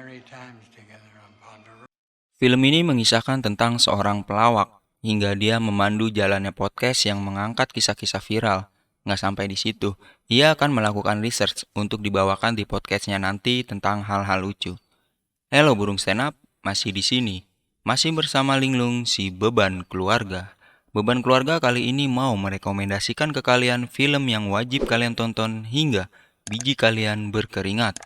merry times together on Ponderosa. Film ini mengisahkan tentang seorang pelawak hingga dia memandu jalannya podcast yang mengangkat kisah-kisah viral. Nggak sampai di situ, ia akan melakukan research untuk dibawakan di podcastnya nanti tentang hal-hal lucu. Halo burung stand up, masih di sini. Masih bersama Linglung si Beban Keluarga. Beban Keluarga kali ini mau merekomendasikan ke kalian film yang wajib kalian tonton hingga biji kalian berkeringat.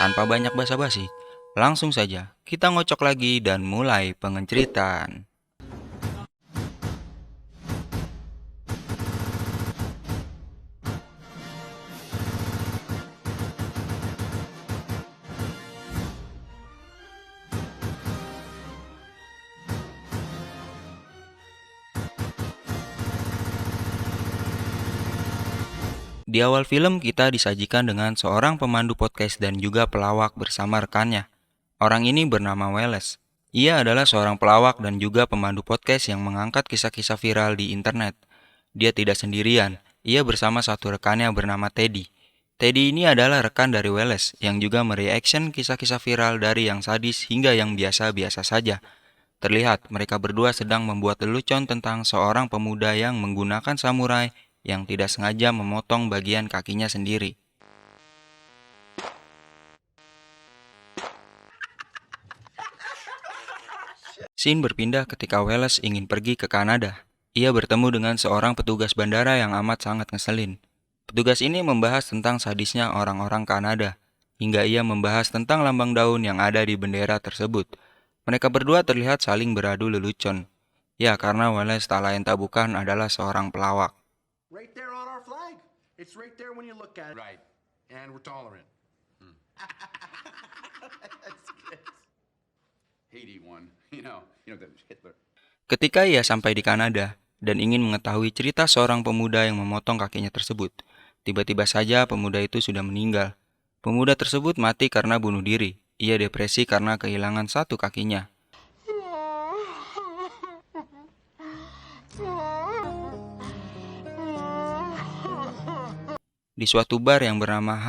Tanpa banyak basa-basi, langsung saja kita ngocok lagi dan mulai pengenceritaan. Di awal film kita disajikan dengan seorang pemandu podcast dan juga pelawak bersama rekannya. Orang ini bernama Welles. Ia adalah seorang pelawak dan juga pemandu podcast yang mengangkat kisah-kisah viral di internet. Dia tidak sendirian, ia bersama satu rekannya bernama Teddy. Teddy ini adalah rekan dari Welles yang juga mereaction kisah-kisah viral dari yang sadis hingga yang biasa-biasa saja. Terlihat mereka berdua sedang membuat lelucon tentang seorang pemuda yang menggunakan samurai yang tidak sengaja memotong bagian kakinya sendiri. Scene berpindah ketika Welles ingin pergi ke Kanada. Ia bertemu dengan seorang petugas bandara yang amat sangat ngeselin. Petugas ini membahas tentang sadisnya orang-orang Kanada, hingga ia membahas tentang lambang daun yang ada di bendera tersebut. Mereka berdua terlihat saling beradu lelucon. Ya, karena Welles tak lain tak bukan adalah seorang pelawak. Right there on our flag. It's right there when you look at it. Right. And we're tolerant. Haiti won. You know that was Hitler. Ketika ia sampai di Kanada dan ingin mengetahui cerita seorang pemuda yang memotong kakinya tersebut, tiba-tiba saja pemuda itu sudah meninggal. Pemuda tersebut mati karena bunuh diri. Ia depresi karena kehilangan satu kakinya. Di suatu bar yang bernama H,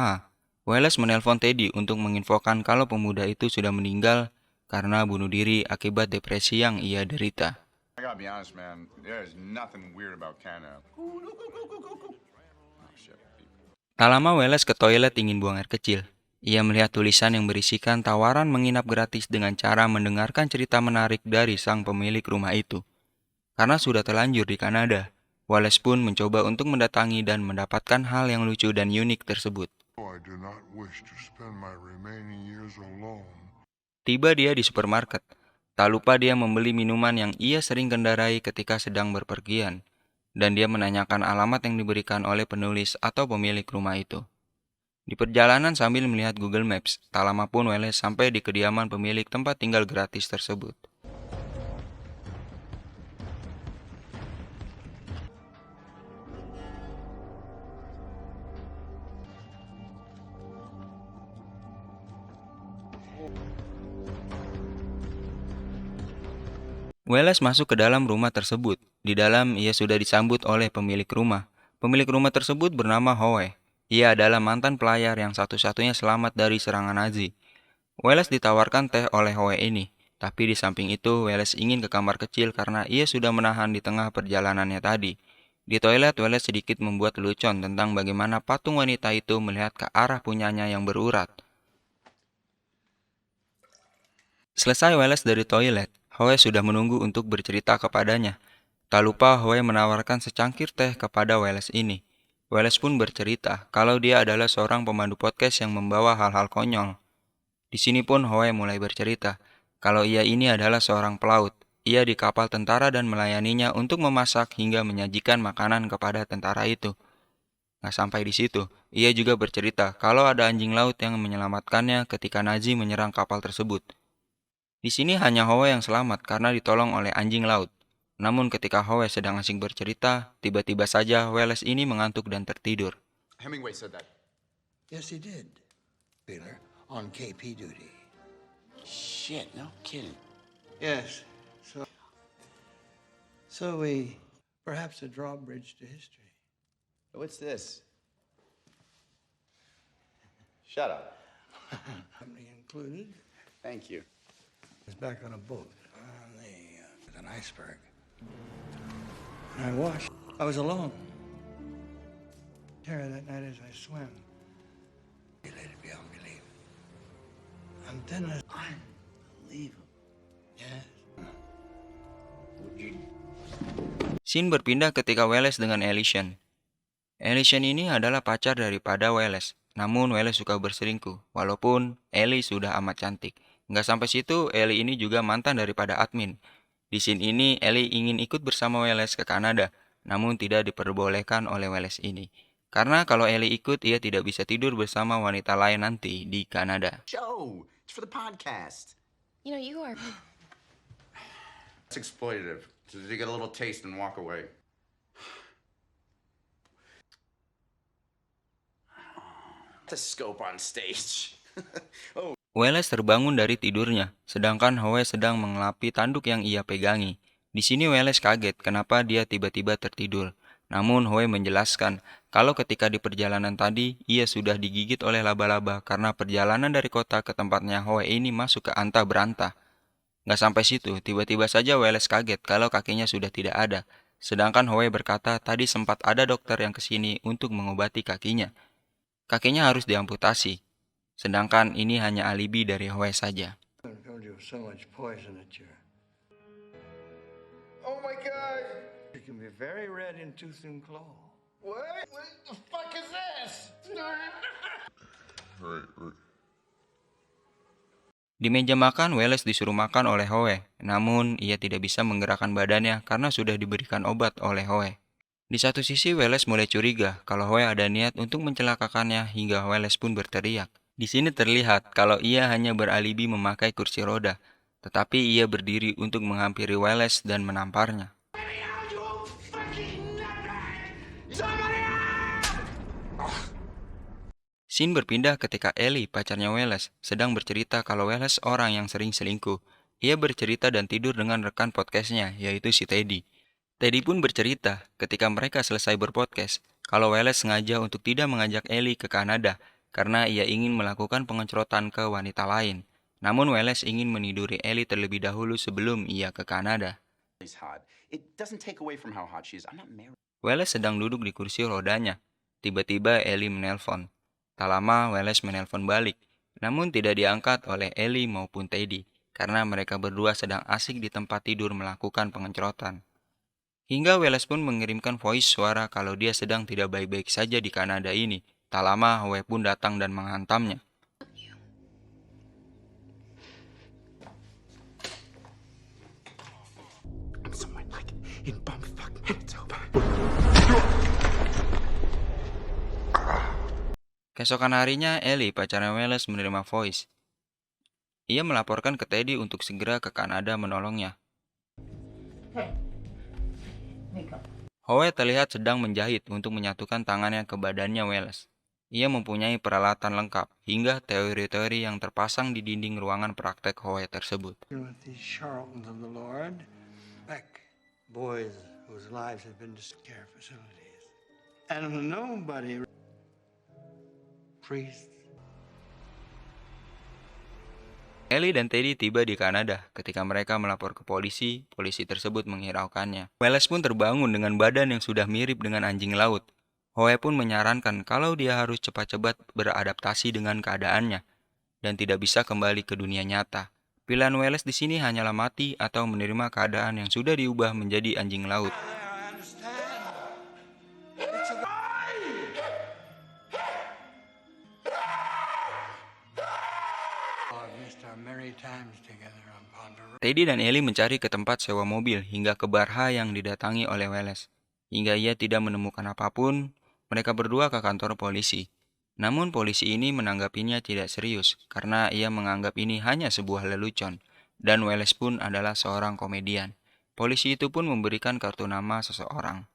Welles menelpon Teddy untuk menginfokan kalau pemuda itu sudah meninggal karena bunuh diri akibat depresi yang ia derita. I gotta be honest, man. There's nothing weird about Canada. Oh, shit. Tak lama Welles ke toilet ingin buang air kecil. Ia melihat tulisan yang berisikan tawaran menginap gratis dengan cara mendengarkan cerita menarik dari sang pemilik rumah itu. Karena sudah terlanjur di Kanada, Welles pun mencoba untuk mendatangi dan mendapatkan hal yang lucu dan unik tersebut. I do not wish to spend my remaining years alone. Tiba dia di supermarket. Tak lupa dia membeli minuman yang ia sering kendarai ketika sedang berpergian. Dan dia menanyakan alamat yang diberikan oleh penulis atau pemilik rumah itu. Di perjalanan sambil melihat Google Maps, tak lama pun Welles sampai di kediaman pemilik tempat tinggal gratis tersebut. Welles masuk ke dalam rumah tersebut. Di dalam ia sudah disambut oleh pemilik rumah. Pemilik rumah tersebut bernama Howe. Ia adalah mantan pelayar yang satu-satunya selamat dari serangan Nazi. Welles ditawarkan teh oleh Howe ini. Tapi di samping itu, Welles ingin ke kamar kecil karena ia sudah menahan di tengah perjalanannya tadi. Di toilet, Welles sedikit membuat lelucon tentang bagaimana patung wanita itu melihat ke arah punyanya yang berurat. Selesai Welles dari toilet, Howe sudah menunggu untuk bercerita kepadanya. Tak lupa Howe menawarkan secangkir teh kepada Welles ini. Welles pun bercerita kalau dia adalah seorang pemandu podcast yang membawa hal-hal konyol. Di sini pun Howe mulai bercerita kalau ia ini adalah seorang pelaut. Ia di kapal tentara dan melayaninya untuk memasak hingga menyajikan makanan kepada tentara itu. Nggak sampai di situ, ia juga bercerita kalau ada anjing laut yang menyelamatkannya ketika Nazi menyerang kapal tersebut. Di sini hanya Howe yang selamat karena ditolong oleh anjing laut. Namun ketika Howe sedang asing bercerita, tiba-tiba saja Welles ini mengantuk dan tertidur. Hemingway said that. Yes, he did, Wheeler, on KP duty. Shit, no kidding. Yes, so we perhaps a drawbridge to history. What's this? Shut up. Company included, Thank you. I was back on a boat on an iceberg. And I washed. I was alone. Terror that night as I swam. Let it be unbelief. And then unbelievable. Yes. Would you Scene berpindah ketika Wallace dengan Ellison. Ellison ini adalah pacar daripada Wallace. Namun Wallace suka berselingkuh, walaupun Ellie sudah amat cantik. Nggak sampai situ, Ellie ini juga mantan daripada admin. Di scene ini, Ellie ingin ikut bersama Wallace ke Kanada, namun tidak diperbolehkan oleh Wallace ini. Karena kalau Ellie ikut, ia tidak bisa tidur bersama wanita lain nanti di Kanada. Joe, it's for the podcast. You know, you are. It's exploitative. So you get a little taste and walk away. The scope on stage. Oh. Wallace terbangun dari tidurnya, sedangkan Howe sedang mengelapi tanduk yang ia pegangi. Di sini Wallace kaget kenapa dia tiba-tiba tertidur. Namun Howe menjelaskan kalau ketika di perjalanan tadi ia sudah digigit oleh laba-laba karena perjalanan dari kota ke tempatnya Howe ini masuk ke anta beranta. Nggak sampai situ, tiba-tiba saja Wallace kaget kalau kakinya sudah tidak ada. Sedangkan Howe berkata tadi sempat ada dokter yang kesini untuk mengobati kakinya. Kakinya harus diamputasi. Sedangkan ini hanya alibi dari Howe saja. filled you with so much poison that you're... Oh my god! You can be very red in tooth and claw. What? What the fuck is this? Right. Di meja makan, Wallace disuruh makan oleh Howe, namun ia tidak bisa menggerakkan badannya karena sudah diberikan obat oleh Howe. Di satu sisi, Wallace mulai curiga kalau Howe ada niat untuk mencelakakannya hingga Wallace pun berteriak. Di sini terlihat kalau ia hanya beralibi memakai kursi roda, tetapi ia berdiri untuk menghampiri Wallace dan menamparnya. Scene berpindah ketika Ellie, pacarnya Wallace, sedang bercerita kalau Wallace orang yang sering selingkuh. Ia bercerita dan tidur dengan rekan podcastnya, yaitu si Teddy. Teddy pun bercerita ketika mereka selesai berpodcast, kalau Wallace sengaja untuk tidak mengajak Ellie ke Kanada, karena ia ingin melakukan pengecotan ke wanita lain. Namun Wallace ingin meniduri Ellie terlebih dahulu sebelum ia ke Kanada. She's hot. It doesn't take away from how hot she is. I'm not married. Wallace sedang duduk di kursi rodanya. Tiba-tiba Ellie menelpon. Tak lama Wallace menelpon balik, namun tidak diangkat oleh Ellie maupun Teddy, karena mereka berdua sedang asik di tempat tidur melakukan pengecotan. Hingga Wallace pun mengirimkan voice suara kalau dia sedang tidak baik-baik saja di Kanada ini. Tak lama Howe pun datang dan menghantamnya. I'm somewhere like in bumfuck Manitoba. Keesokan harinya, Ellie, pacarnya Wallace, menerima voice. Ia melaporkan ke Teddy untuk segera ke Kanada menolongnya. Howe terlihat sedang menjahit untuk menyatukan tangannya ke badannya Wallace. Ia mempunyai peralatan lengkap, hingga teori-teori yang terpasang di dinding ruangan praktek Howe tersebut. With these charlatans of the Lord, like boys whose lives have been to care facilities. And nobody... Priests. Ellie dan Teddy tiba di Kanada. Ketika mereka melapor ke polisi, polisi tersebut menghiraukannya. Wallace pun terbangun dengan badan yang sudah mirip dengan anjing laut. Howe pun menyarankan kalau dia harus cepat-cepat beradaptasi dengan keadaannya dan tidak bisa kembali ke dunia nyata. Pilihan Wallace di sini hanyalah mati atau menerima keadaan yang sudah diubah menjadi anjing laut. Teddy dan Ellie mencari ke tempat sewa mobil hingga ke Barha yang didatangi oleh Wallace. Hingga ia tidak menemukan apapun, mereka berdua ke kantor polisi. Namun polisi ini menanggapinya tidak serius karena ia menganggap ini hanya sebuah lelucon. Dan Wallace pun adalah seorang komedian. Polisi itu pun memberikan kartu nama seseorang.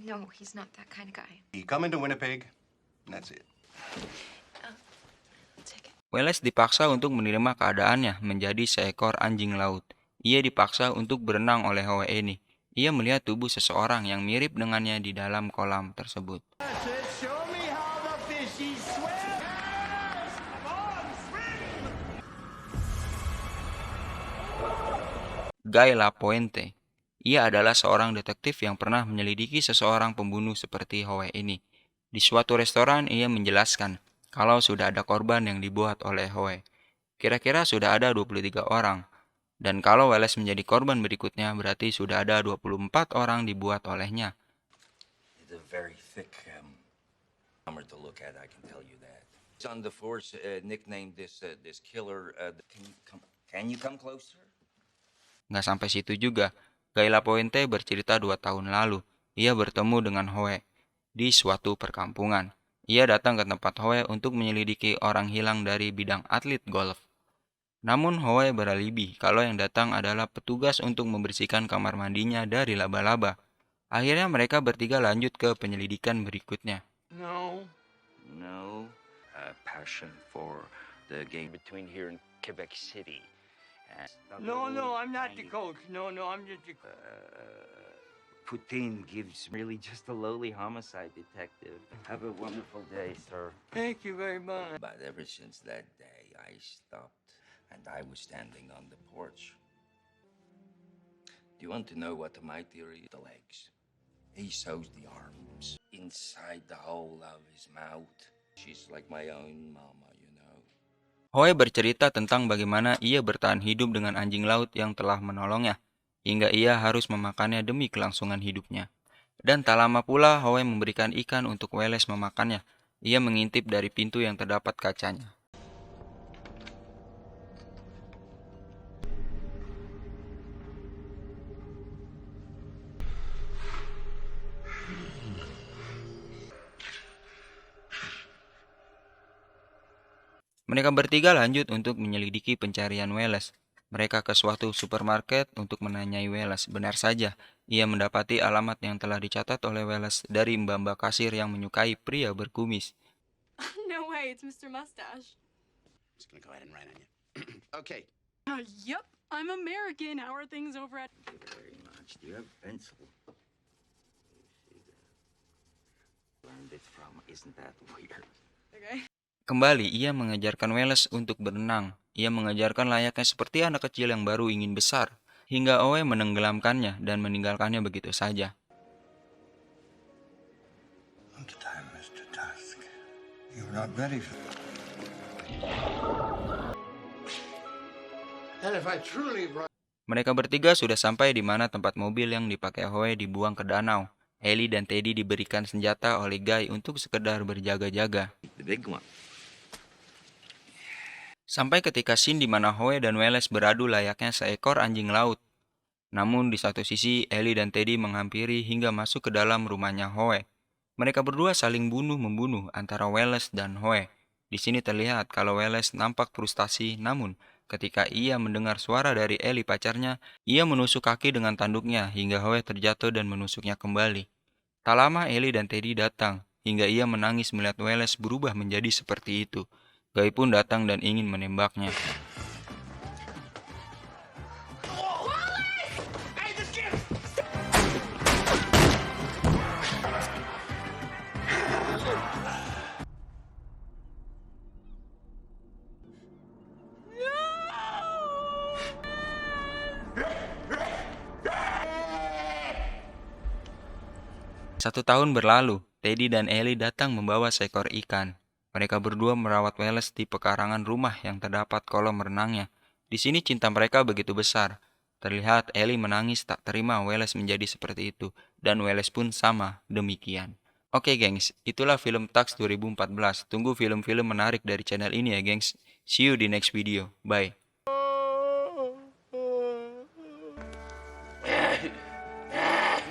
No, he's not that kind of guy. You come into Winnipeg, and that's it. I'll take it. Wallace dipaksa untuk menerima keadaannya menjadi seekor anjing laut. Ia dipaksa untuk berenang oleh Howe ini. Ia melihat tubuh seseorang yang mirip dengannya di dalam kolam tersebut. Show me how the fishies swim! Guy Lapointe. Ia adalah seorang detektif yang pernah menyelidiki seseorang pembunuh seperti Howe ini. Di suatu restoran, ia menjelaskan kalau sudah ada korban yang dibuat oleh Howe. Kira-kira sudah ada 23 orang. Dan kalau Welles menjadi korban berikutnya, berarti sudah ada 24 orang dibuat olehnya. It's a very thick number to look at, I can tell you that. Son the Force nicknamed this killer. Can you come closer? Nggak sampai situ juga. Guy Lapointe bercerita 2 tahun lalu, ia bertemu dengan Howe di suatu perkampungan. Ia datang ke tempat Howe untuk menyelidiki orang hilang dari bidang atlet golf. Namun Howe beralibi kalau yang datang adalah petugas untuk membersihkan kamar mandinya dari laba-laba. Akhirnya mereka bertiga lanjut ke penyelidikan berikutnya. No. Passion for the game between here and Quebec City. No, I'm not the coach. No, I'm just the Putin gives really just a lowly homicide detective. Have a wonderful day, sir. Thank you very much. But ever since that day, I stopped, and I was standing on the porch. Do you want to know what my theory is? The legs. He sews the arms inside the hole of his mouth. She's like my own mama, you know. Howe bercerita tentang bagaimana ia bertahan hidup dengan anjing laut yang telah menolongnya, hingga ia harus memakannya demi kelangsungan hidupnya. Dan tak lama pula Howe memberikan ikan untuk Welles memakannya. Ia mengintip dari pintu yang terdapat kacanya. Mereka bertiga lanjut untuk menyelidiki pencarian Welles. Mereka ke suatu supermarket untuk menanyai Welles. Benar saja, ia mendapati alamat yang telah dicatat oleh Welles dari mbak-mbak kasir yang menyukai pria berkumis. No way, it's Mr. Mustache. Just gonna go ahead and write on you. Okay. Yep, I'm American. How are things over at... Thank you very much. Do you have a pencil? Learned it from, isn't that weird? Okay. Kembali, ia mengajarkan Welles untuk berenang. Ia mengajarkan layaknya seperti anak kecil yang baru ingin besar, hingga Owe menenggelamkannya dan meninggalkannya begitu saja. Look time, Mr. Tusk. You're not ready for And if I truly brought... Mereka bertiga sudah sampai di mana tempat mobil yang dipakai Howe dibuang ke danau. Ellie dan Teddy diberikan senjata oleh Guy untuk sekedar berjaga-jaga. The big one. Sampai ketika scene di mana Howe dan Welles beradu layaknya seekor anjing laut. Namun di satu sisi, Ellie dan Teddy menghampiri hingga masuk ke dalam rumahnya Howe. Mereka berdua saling bunuh-membunuh antara Welles dan Howe. Di sini terlihat kalau Welles nampak frustasi, namun ketika ia mendengar suara dari Ellie pacarnya, ia menusuk kaki dengan tanduknya hingga Howe terjatuh dan menusuknya kembali. Tak lama Ellie dan Teddy datang, hingga ia menangis melihat Welles berubah menjadi seperti itu. Guy pun datang dan ingin menembaknya. Satu tahun berlalu, Teddy dan Ellie datang membawa seekor ikan. Mereka berdua merawat Welles di pekarangan rumah yang terdapat kolam renangnya. Di sini cinta mereka begitu besar. Terlihat Ellie menangis tak terima Welles menjadi seperti itu, dan Welles pun sama demikian. Oke gengs, itulah film Tux 2014. Tunggu film-film menarik dari channel ini ya gengs. See you di next video. Bye.